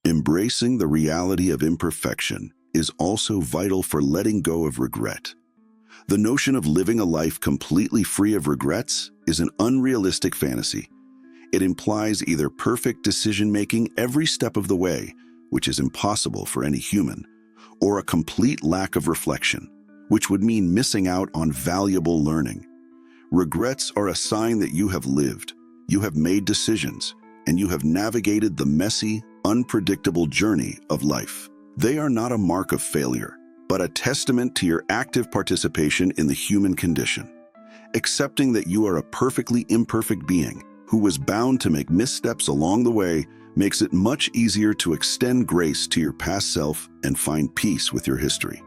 Embracing the reality of imperfection is also vital for letting go of regret. The notion of living a life completely free of regrets is an unrealistic fantasy. It implies either perfect decision-making every step of the way, which is impossible for any human, or a complete lack of reflection, which would mean missing out on valuable learning. Regrets are a sign that you have lived, you have made decisions, and you have navigated the messy, unpredictable journey of life. They are not a mark of failure, but a testament to your active participation in the human condition. Accepting that you are a perfectly imperfect being who was bound to make missteps along the way makes it much easier to extend grace to your past self and find peace with your history.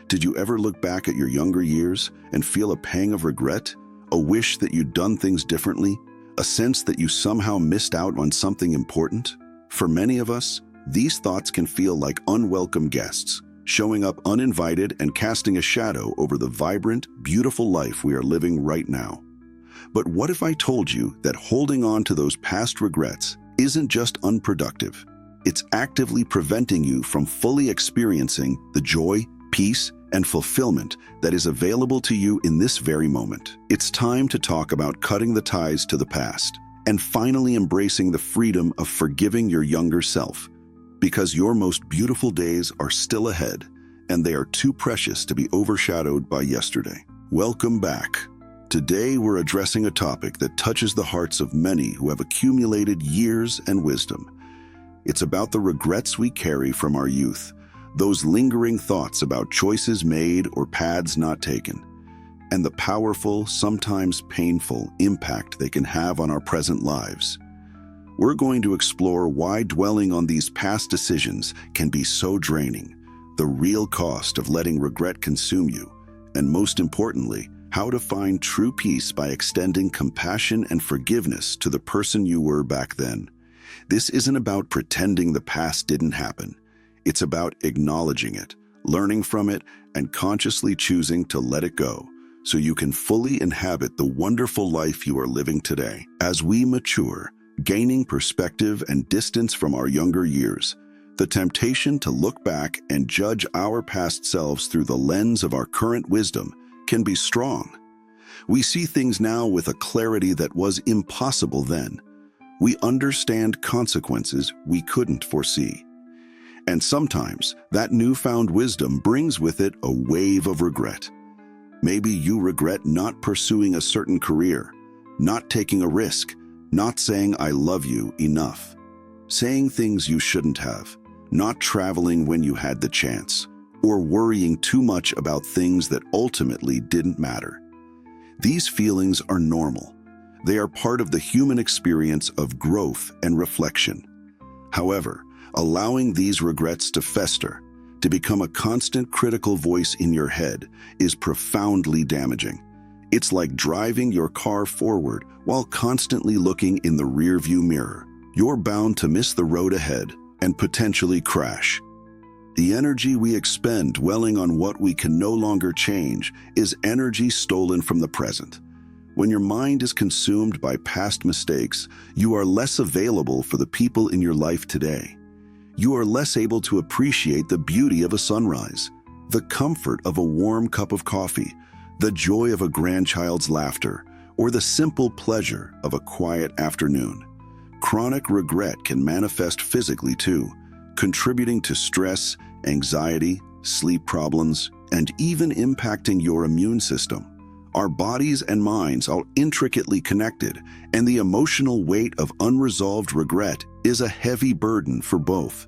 Did you ever look back at your younger years and feel a pang of regret, a wish that you'd done things differently, a sense that you somehow missed out on something important? For many of us, these thoughts can feel like unwelcome guests, showing up uninvited and casting a shadow over the vibrant, beautiful life we are living right now. But what if I told you that holding on to those past regrets isn't just unproductive? It's actively preventing you from fully experiencing the joy, peace, and fulfillment that is available to you in this very moment. It's time to talk about cutting the ties to the past and finally embracing the freedom of forgiving your younger self, because your most beautiful days are still ahead, and they are too precious to be overshadowed by yesterday. Welcome back. Today we're addressing a topic that touches the hearts of many who have accumulated years and wisdom. It's about the regrets we carry from our youth, those lingering thoughts about choices made or paths not taken, and the powerful, sometimes painful impact they can have on our present lives. We're going to explore why dwelling on these past decisions can be so draining, the real cost of letting regret consume you, and most importantly, how to find true peace by extending compassion and forgiveness to the person you were back then. This isn't about pretending the past didn't happen. It's about acknowledging it, learning from it, and consciously choosing to let it go, so you can fully inhabit the wonderful life you are living today. As we mature, gaining perspective and distance from our younger years, the temptation to look back and judge our past selves through the lens of our current wisdom can be strong. We see things now with a clarity that was impossible then. We understand consequences we couldn't foresee. And sometimes that newfound wisdom brings with it a wave of regret. Maybe you regret not pursuing a certain career, not taking a risk, not saying "I love you" enough, saying things you shouldn't have, not traveling when you had the chance, or worrying too much about things that ultimately didn't matter. These feelings are normal. They are part of the human experience of growth and reflection. However, allowing these regrets to fester, to become a constant critical voice in your head, is profoundly damaging. It's like driving your car forward while constantly looking in the rearview mirror. You're bound to miss the road ahead and potentially crash. The energy we expend dwelling on what we can no longer change is energy stolen from the present. When your mind is consumed by past mistakes, you are less available for the people in your life today. You are less able to appreciate the beauty of a sunrise, the comfort of a warm cup of coffee, the joy of a grandchild's laughter, or the simple pleasure of a quiet afternoon. Chronic regret can manifest physically too, contributing to stress, anxiety, sleep problems, and even impacting your immune system. Our bodies and minds are intricately connected, and the emotional weight of unresolved regret is a heavy burden for both.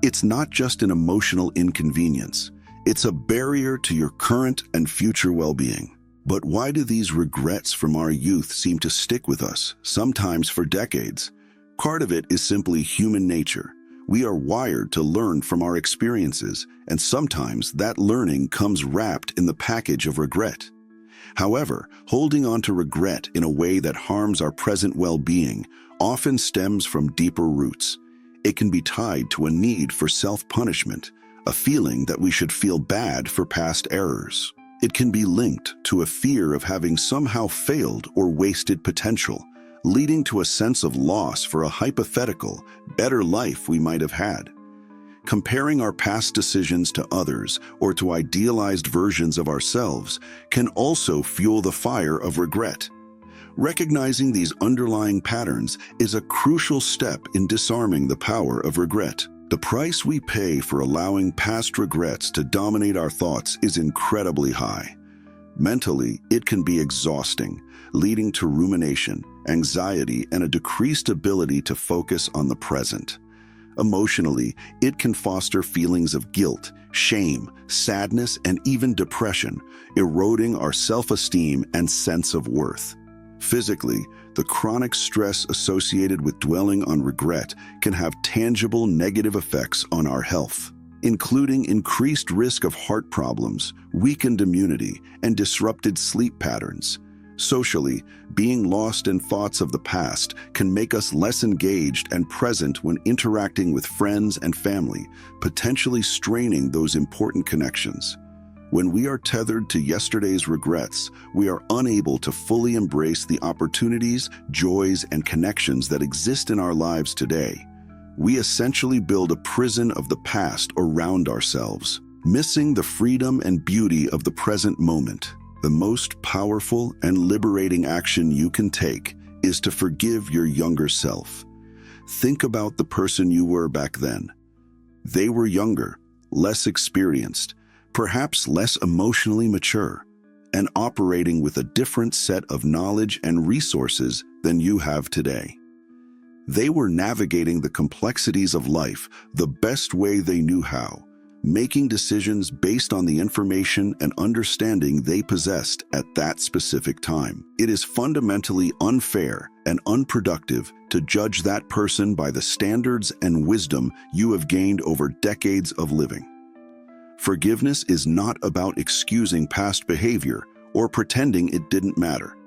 It's not just an emotional inconvenience. It's a barrier to your current and future well-being. But why do these regrets from our youth seem to stick with us, sometimes for decades? Part of it is simply human nature. We are wired to learn from our experiences, and sometimes that learning comes wrapped in the package of regret. However, holding on to regret in a way that harms our present well-being often stems from deeper roots. It can be tied to a need for self-punishment, a feeling that we should feel bad for past errors. It can be linked to a fear of having somehow failed or wasted potential, leading to a sense of loss for a hypothetical, better life we might have had. Comparing our past decisions to others or to idealized versions of ourselves can also fuel the fire of regret. Recognizing these underlying patterns is a crucial step in disarming the power of regret. The price we pay for allowing past regrets to dominate our thoughts is incredibly high. Mentally, it can be exhausting, leading to rumination, anxiety, and a decreased ability to focus on the present. Emotionally, it can foster feelings of guilt, shame, sadness, and even depression, eroding our self-esteem and sense of worth. Physically, the chronic stress associated with dwelling on regret can have tangible negative effects on our health, including increased risk of heart problems, weakened immunity, and disrupted sleep patterns. Socially, being lost in thoughts of the past can make us less engaged and present when interacting with friends and family, potentially straining those important connections. When we are tethered to yesterday's regrets, we are unable to fully embrace the opportunities, joys, and connections that exist in our lives today. We essentially build a prison of the past around ourselves, missing the freedom and beauty of the present moment. The most powerful and liberating action you can take is to forgive your younger self. Think about the person you were back then. They were younger, less experienced, perhaps less emotionally mature, and operating with a different set of knowledge and resources than you have today. They were navigating the complexities of life the best way they knew how, making decisions based on the information and understanding they possessed at that specific time. It is fundamentally unfair and unproductive to judge that person by the standards and wisdom you have gained over decades of living. Forgiveness is not about excusing past behavior or pretending it didn't matter.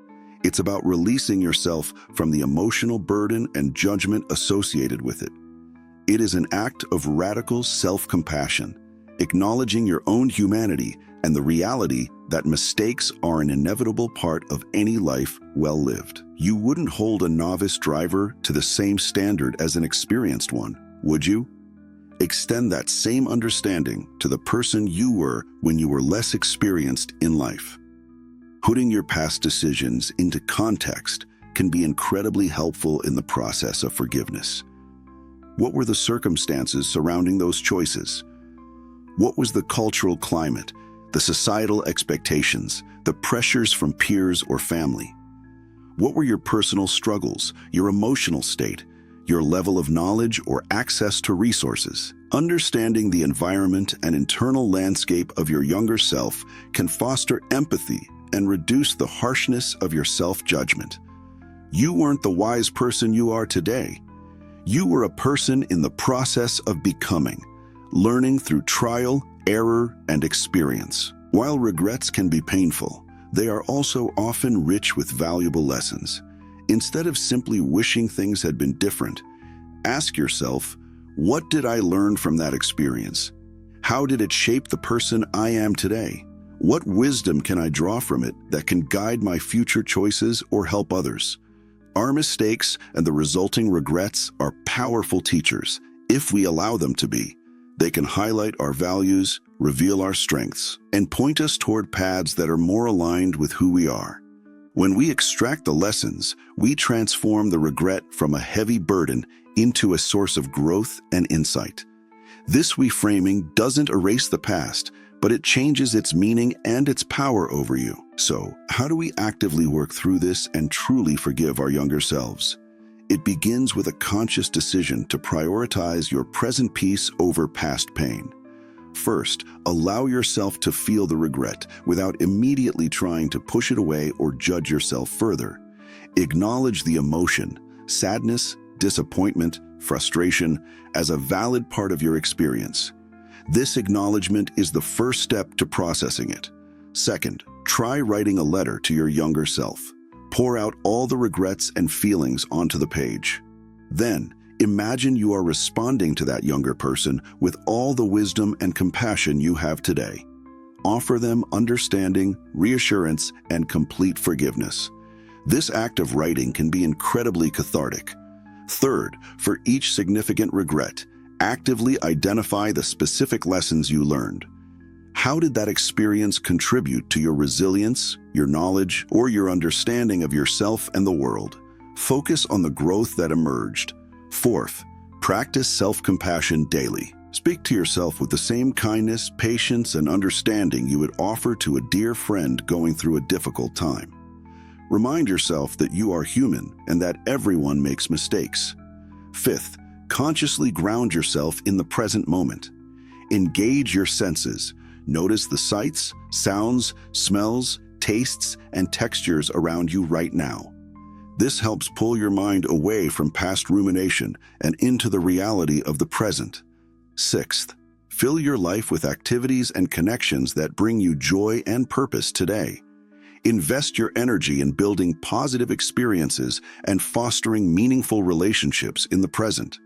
It's about releasing yourself from the emotional burden and judgment associated with it. It is an act of radical self-compassion, acknowledging your own humanity and the reality that mistakes are an inevitable part of any life well lived. You wouldn't hold a novice driver to the same standard as an experienced one, would you? Extend that same understanding to the person you were when you were less experienced in life. Putting your past decisions into context can be incredibly helpful in the process of forgiveness. What were the circumstances surrounding those choices? What was the cultural climate, the societal expectations, the pressures from peers or family? What were your personal struggles, your emotional state, your level of knowledge or access to resources? Understanding the environment and internal landscape of your younger self can foster empathy and reduce the harshness of your self-judgment. You weren't the wise person you are today. You were a person in the process of becoming, learning through trial, error, and experience. While regrets can be painful, they are also often rich with valuable lessons. Instead of simply wishing things had been different, ask yourself, what did I learn from that experience? How did it shape the person I am today? What wisdom can I draw from it that can guide my future choices or help others? Our mistakes and the resulting regrets are powerful teachers, if we allow them to be. They can highlight our values, reveal our strengths, and point us toward paths that are more aligned with who we are. When we extract the lessons, we transform the regret from a heavy burden into a source of growth and insight. This reframing doesn't erase the past, but it changes its meaning and its power over you. So, how do we actively work through this and truly forgive our younger selves? It begins with a conscious decision to prioritize your present peace over past pain. First, allow yourself to feel the regret without immediately trying to push it away or judge yourself further. Acknowledge the emotion, sadness, disappointment, frustration, as a valid part of your experience. This acknowledgement is the first step to processing it. Second, try writing a letter to your younger self. Pour out all the regrets and feelings onto the page. Then, imagine you are responding to that younger person with all the wisdom and compassion you have today. Offer them understanding, reassurance, and complete forgiveness. This act of writing can be incredibly cathartic. Third, for each significant regret, Actively identify the specific lessons you learned. How did that experience contribute to your resilience, your knowledge, or your understanding of yourself and the world? Focus on the growth that emerged. Fourth, practice self-compassion daily. Speak to yourself with the same kindness, patience, and understanding you would offer to a dear friend going through a difficult time. Remind yourself that you are human and that everyone makes mistakes. Fifth, consciously ground yourself in the present moment. Engage your senses. Notice the sights, sounds, smells, tastes, and textures around you right now. This helps pull your mind away from past rumination and into the reality of the present. Sixth, fill your life with activities and connections that bring you joy and purpose today. Invest your energy in building positive experiences and fostering meaningful relationships in the present.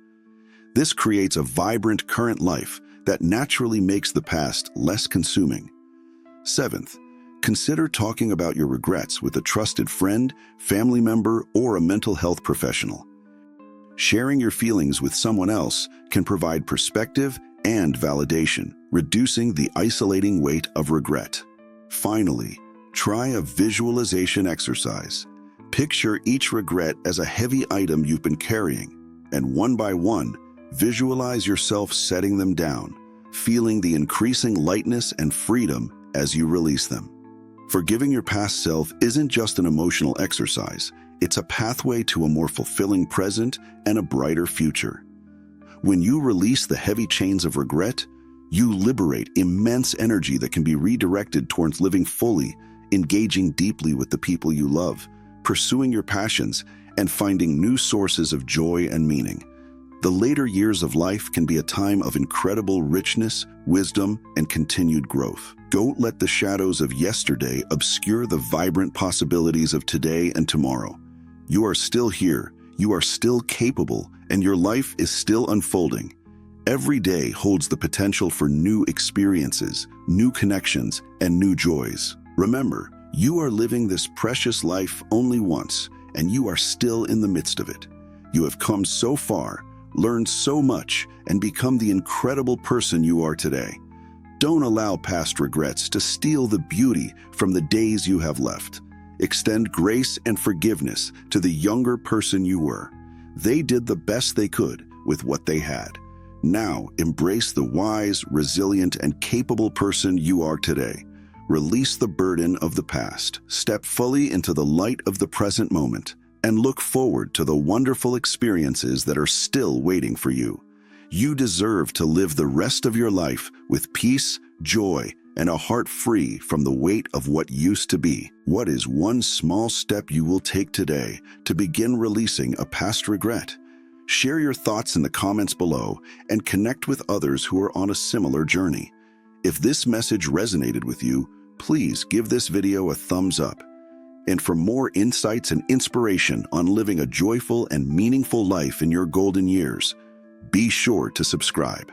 This creates a vibrant current life that naturally makes the past less consuming. Seventh, consider talking about your regrets with a trusted friend, family member, or a mental health professional. Sharing your feelings with someone else can provide perspective and validation, reducing the isolating weight of regret. Finally, try a visualization exercise. Picture each regret as a heavy item you've been carrying, and one by one, visualize yourself setting them down, feeling the increasing lightness and freedom as you release them. Forgiving your past self isn't just an emotional exercise, it's a pathway to a more fulfilling present and a brighter future. When you release the heavy chains of regret, you liberate immense energy that can be redirected towards living fully, engaging deeply with the people you love, pursuing your passions, and finding new sources of joy and meaning. The later years of life can be a time of incredible richness, wisdom, and continued growth. Don't let the shadows of yesterday obscure the vibrant possibilities of today and tomorrow. You are still here, you are still capable, and your life is still unfolding. Every day holds the potential for new experiences, new connections, and new joys. Remember, you are living this precious life only once, and you are still in the midst of it. You have come so far, learned so much, and become the incredible person you are today. Don't allow past regrets to steal the beauty from the days you have left. Extend grace and forgiveness to the younger person you were. They did the best they could with what they had. Now, embrace the wise, resilient, and capable person you are today. Release the burden of the past, step fully into the light of the present moment, and look forward to the wonderful experiences that are still waiting for you. You deserve to live the rest of your life with peace, joy, and a heart free from the weight of what used to be. What is one small step you will take today to begin releasing a past regret? Share your thoughts in the comments below and connect with others who are on a similar journey. If this message resonated with you, please give this video a thumbs up. And for more insights and inspiration on living a joyful and meaningful life in your golden years, be sure to subscribe.